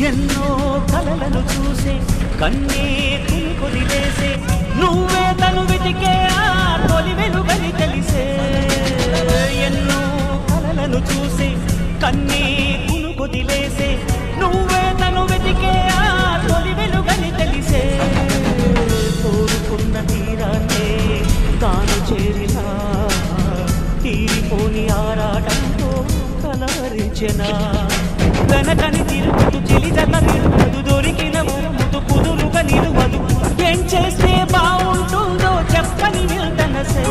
ఎన్నో కలలను చూసే కన్నే కొదిలేసే నువ్వే తను వెతికే ఆ తొలి వెలుగని తెలిసే ఎన్నో కలలను చూసే కన్నే కొదిలేసే నువ్వే తను వెతికే ఆ తొలి వెలుగని తెలిసే కోరుకున్న తీరాన్నే తాను చేరినా తీరిపోని ఆరాటంతో కలవరించెనా వెనకని తిరుగుతూ చెలిదల నిలువదు దొరికిన వరముతు కుదురుగా నిలువదు ఏం చేస్తే బాగుంటుందో చెప్పని నిల్దనసే